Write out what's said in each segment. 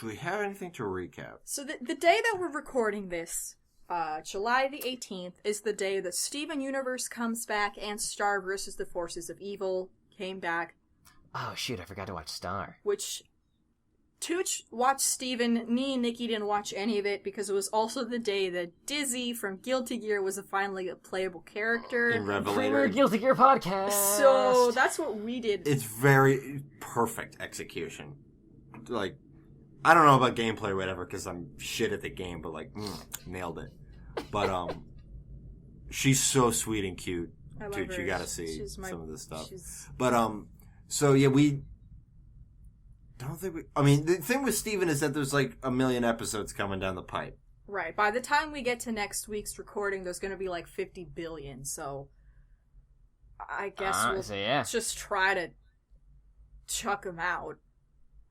Do we have anything to recap? So the day that we're recording this, July the 18th, is the day that Steven Universe comes back and Star vs. the Forces of Evil came back. Oh, shoot, I forgot to watch Star. Which, Tooch watched Steven, me and Nikki didn't watch any of it because it was also the day that Dizzy from Guilty Gear was finally a playable character. In Revelator. Guilty Gear podcast! So, that's what we did. It's very perfect execution. Like, I don't know about gameplay or whatever because I'm shit at the game, but nailed it. But, she's so sweet and cute. I love Tooch, her. you gotta see some of this stuff. She's... But, so yeah, we don't think I mean, the thing with Steven is that there's like a million episodes coming down the pipe. Right. By the time we get to next week's recording, there's going to be like 50 billion, so I guess we'll just try to chuck them out,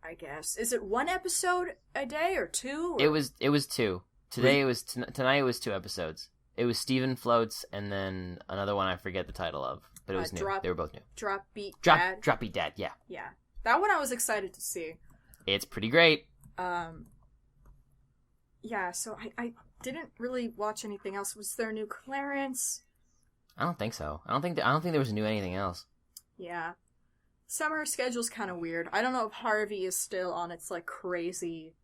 I guess. Is it one episode a day or two? Or... It was two. Tonight it was 2 episodes. It was Steven Floats and then another one I forget the title of, but it was new. They were both new. Drop Beat Dad. Drop Beat Dad, yeah. Yeah. That one I was excited to see. It's pretty great. Yeah, so I didn't really watch anything else. Was there new Clarence? I don't think so. I don't think there was new anything else. Yeah. Summer schedule's kind of weird. I don't know if Harvey is still on its like crazy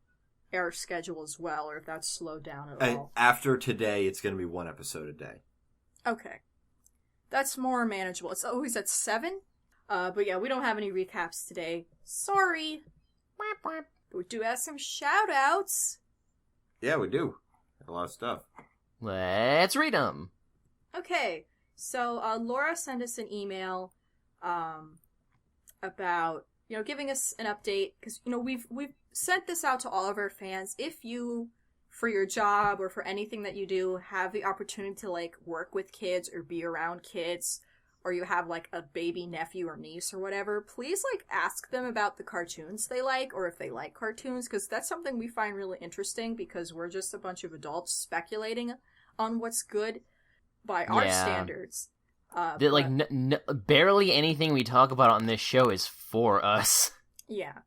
air schedule as well, or if that's slowed down at all. After today, it's going to be 1 episode a day. Okay. That's more manageable. It's always at 7. But yeah, we don't have any recaps today. Sorry. But we do have some shout-outs. Yeah, we do. A lot of stuff. Let's read them. Okay. So, Laura sent us an email, about, giving us an update. Because, we've sent this out to all of our fans. If you, for your job or for anything that you do, have the opportunity to, like, work with kids or be around kids, or you have, like, a baby nephew or niece or whatever, please, like, ask them about the cartoons they like, or if they like cartoons, because that's something we find really interesting, because we're just a bunch of adults speculating on what's good by our standards. Barely anything we talk about on this show is for us. Yeah.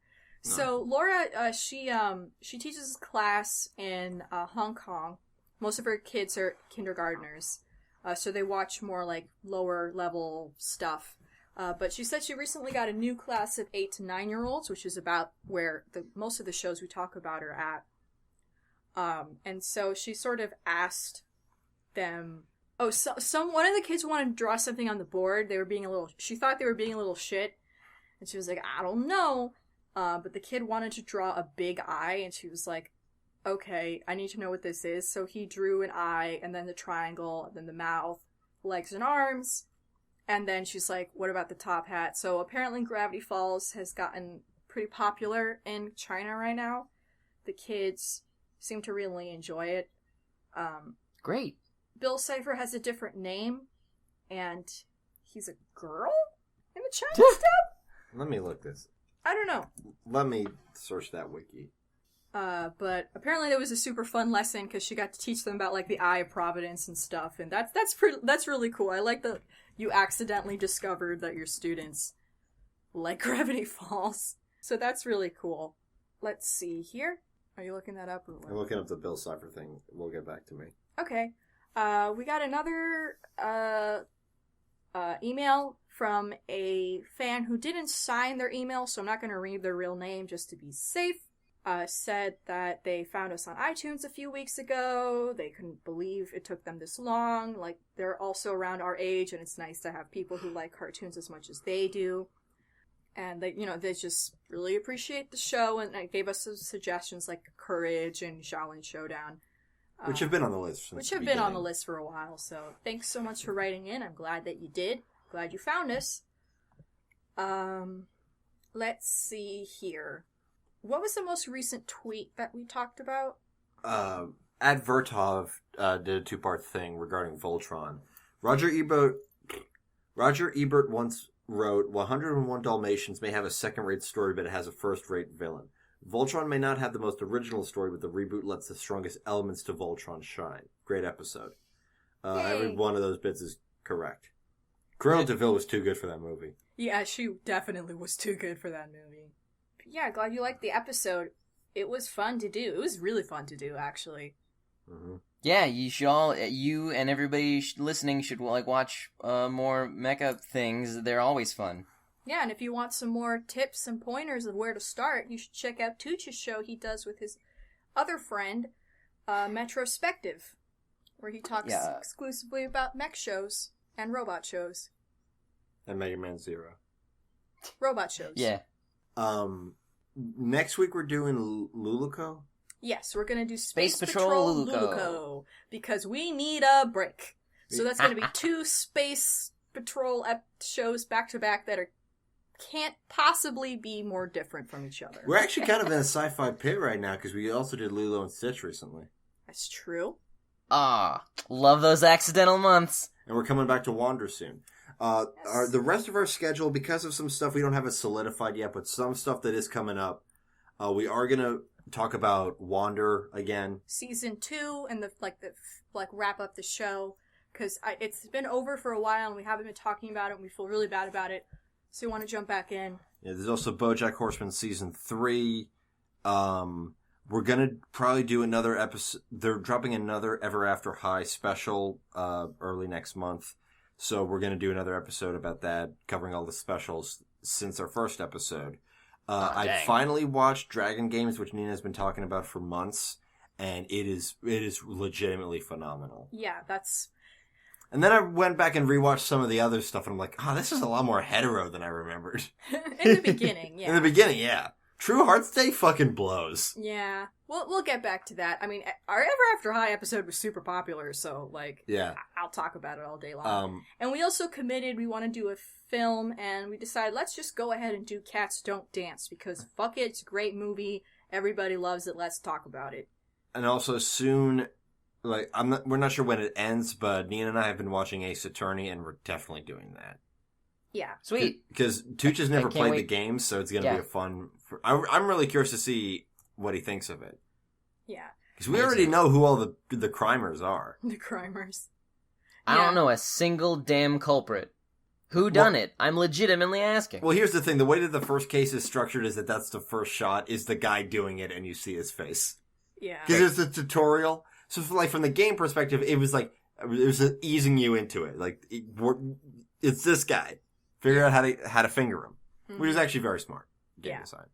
So, Laura, she teaches class in Hong Kong. Most of her kids are kindergartners. So they watch more, like, lower-level stuff. But she said she recently got a new class of 8 to 9-year-olds, which is about where most of the shows we talk about are at. And so she sort of asked them... one of the kids wanted to draw something on the board. She thought they were being a little shit. And she was like, I don't know. But the kid wanted to draw a big eye, and she was like, okay, I need to know what this is. So he drew an eye, and then the triangle, and then the mouth, legs and arms. And then she's like, what about the top hat? So apparently Gravity Falls has gotten pretty popular in China right now. The kids seem to really enjoy it. Great. Bill Cipher has a different name, and he's a girl in the Chinese dub? Let me look this. I don't know. Let me search that wiki. But apparently there was a super fun lesson because she got to teach them about, like, the Eye of Providence and stuff, and that's really cool. I like that you accidentally discovered that your students like Gravity Falls. So that's really cool. Let's see here. Are you looking that up? Or what? I'm looking up the Bill Cipher thing. We'll get back to me. Okay. We got another email from a fan who didn't sign their email, so I'm not going to read their real name just to be safe. Said that they found us on iTunes a few weeks ago. They couldn't believe it took them this long. Like, they're also around our age, and it's nice to have people who like cartoons as much as they do. And they just really appreciate the show, and they gave us some suggestions like Courage and Shaolin Showdown. Which have been on the list. Which have been on the list for a while, so thanks so much for writing in. I'm glad that you did. Glad you found us. Let's see here. What was the most recent tweet that we talked about? At Vertov did a 2-part thing regarding Voltron. Roger Ebert once wrote, 101 Dalmatians may have a second-rate story, but it has a first-rate villain. Voltron may not have the most original story, but the reboot lets the strongest elements to Voltron shine. Great episode. Every one of those bits is correct. Cruella de Vil was too good for that movie. Yeah, she definitely was too good for that movie. Yeah, glad you liked the episode. it was fun to do. It was really fun to do, actually. Mm-hmm. Yeah, you and everybody listening should watch more mecha things. They're always fun. Yeah, and if you want some more tips and pointers of where to start, you should check out Tooch's show he does with his other friend, Metrospective, where he talks exclusively about mech shows and robot shows. And Mega Man Zero. Robot shows. Yeah. Next week we're doing Luluco. Yes, we're gonna do Space Patrol Luluco because we need a break. So that's gonna be 2 Space Patrol shows back to back that can't possibly be more different from each other. We're actually kind of in a sci-fi pit right now because we also did Lilo and Stitch recently. That's true. Love those accidental months. And we're coming back to Wander soon. Yes. The rest of our schedule, because of some stuff we don't have it solidified yet, but some stuff that is coming up, we are gonna talk about Wander again. Season 2 and the wrap up the show because it's been over for a while and we haven't been talking about it and we feel really bad about it. So we want to jump back in. Yeah, there's also BoJack Horseman Season 3. We're going to probably do another episode. They're dropping another Ever After High special early next month. So we're going to do another episode about that, covering all the specials since our first episode. I finally watched Dragon Games, which Nina's been talking about for months, and it is legitimately phenomenal. Yeah, that's... And then I went back and rewatched some of the other stuff, and I'm like, this is a lot more hetero than I remembered. In the beginning, yeah. In the beginning, yeah. True Heart's Day fucking blows. Yeah. We'll get back to that. I mean, our Ever After High episode was super popular, so, yeah. I'll talk about it all day long. And we also committed we want to do a film, and we decided let's just go ahead and do Cats Don't Dance, because fuck it, it's a great movie. Everybody loves it. Let's talk about it. And also soon... we're not sure when it ends, but Nina and I have been watching Ace Attorney, and we're definitely doing that. Yeah. Sweet. Because Tooch has never played the game, so it's going to be a fun... I'm really curious to see what he thinks of it. Yeah. Because we already know who all the crimers are. The crimers. I don't know a single damn culprit. Who done it? I'm legitimately asking. Well, here's the thing. The way that the first case is structured is that's the first shot, is the guy doing it, and you see his face. Yeah. Because it's a tutorial... So, from the game perspective, it was easing you into it. It's this guy. Figure out how to finger him, which is actually very smart. Game design.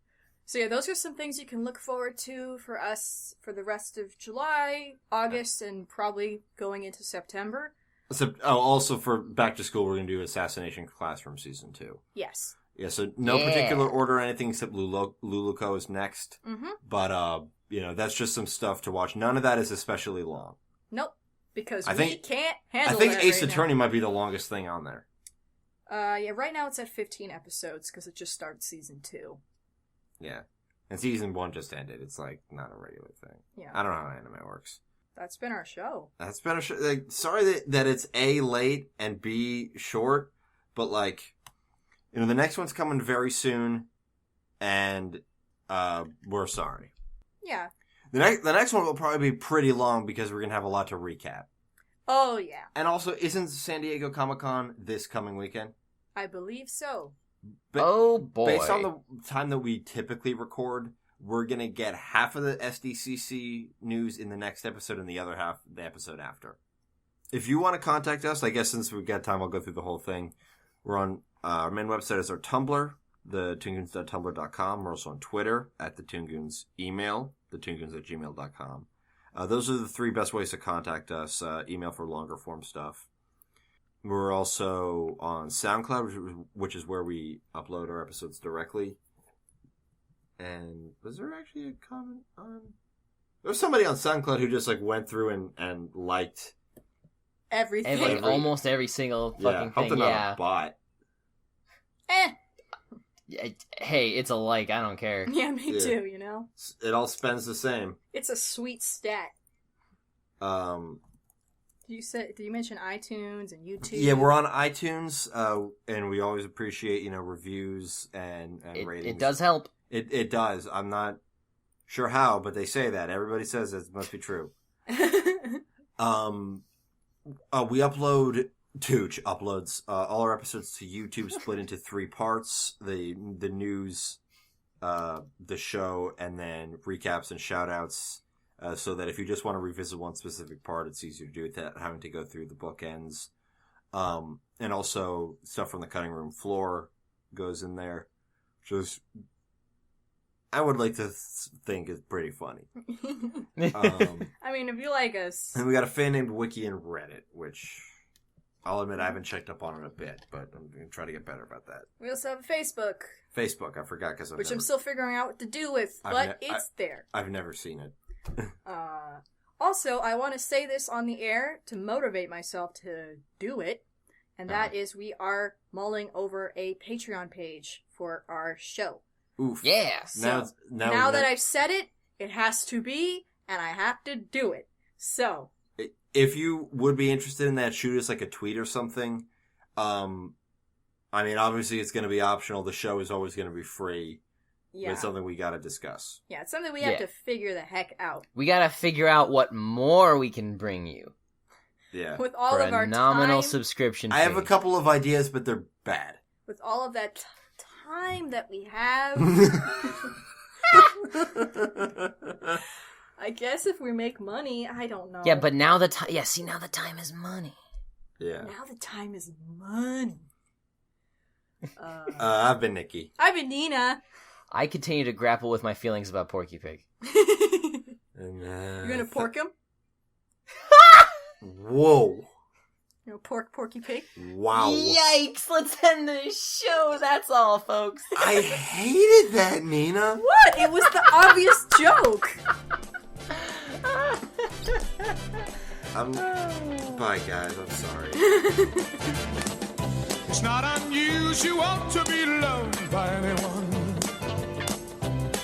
So those are some things you can look forward to for us for the rest of July, August, and probably going into September. So, also for back to school, we're going to do Assassination Classroom Season 2. Yes. Yeah. So no particular order or anything except Luluco is next. Mm-hmm. But that's just some stuff to watch. None of that is especially long. Nope, because we can't handle it. I think Ace Attorney might be the longest thing on there. Right now it's at 15 episodes because it just started Season 2. Yeah. And Season 1 just ended. It's not a regular thing. Yeah. I don't know how anime works. That's been our show. Sorry that it's A, late, and B, short, but the next one's coming very soon, and we're sorry. Yeah. The next one will probably be pretty long because we're going to have a lot to recap. Oh, yeah. And also, isn't San Diego Comic-Con this coming weekend? I believe so. But oh, boy. Based on the time that we typically record, we're going to get half of the SDCC news in the next episode and the other half the episode after. If you want to contact us, I guess since we've got time, I'll go through the whole thing. We're on our main website is our Tumblr, the toongoons.tumblr.com. We're also on Twitter at the Toon Goons, email, thetoongoons@gmail.com. Those are the 3 best ways to contact us. Email for longer form stuff. We're also on SoundCloud, which is where we upload our episodes directly. And was there actually a comment on... There was somebody on SoundCloud who just went through and liked... Everything. Almost every single fucking thing, hope they're not a bot. Hey, it's a like, I don't care. Yeah, me too, It all spends the same. It's a sweet stat. Did you mention iTunes and YouTube? Yeah, we're on iTunes, and we always appreciate, reviews and ratings. It does help. It does. I'm not sure how, but they say that. Everybody says it must be true. We upload... Tooch uploads all our episodes to YouTube, split into 3 parts. The news the show, and then recaps and shout-outs, so that if you just want to revisit one specific part, it's easier to do without having to go through the bookends. And also stuff from the cutting room floor goes in there, which is, I would like to think is pretty funny. I mean, if you like us. And we got a fan named Wiki and Reddit, which I'll admit I haven't checked up on it a bit, but I'm going to try to get better about that. We also have a Facebook. Facebook, I forgot because Which I'm still figuring out what to do with, but it's there. I've never seen it. Also, I want to say this on the air to motivate myself to do it, and that is we are mulling over a Patreon page for our show. Oof. Yeah. So, now that I've said it, it has to be, and I have to do it. So, if you would be interested in that, shoot us like a tweet or something. I mean, obviously it's going to be optional. The show is always going to be free. Yeah. But it's something we got to discuss. Yeah, it's something we have to figure the heck out. We got to figure out what more we can bring you. Yeah. With all for of our nominal time, subscription fee. I have a couple of ideas, but they're bad. With all of that time that we have, I guess if we make money, I don't know. Yeah, but now the time. Yeah, see, now the time is money. Yeah. Now the time is money. I've been Nikki. I've been Nina. I continue to grapple with my feelings about Porky Pig. And, You're gonna pork him? Whoa. You know, Porky Pig? Wow. Yikes, let's end the show. That's all, folks. I hated that, Nina. What? It was the obvious joke. Bye, guys. I'm sorry. It's not unusual to be loved by anyone.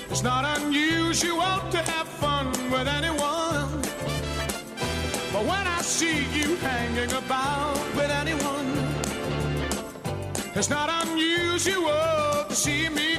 It's not unusual to have fun with anyone. But when I see you hanging about with anyone, it's not unusual to see me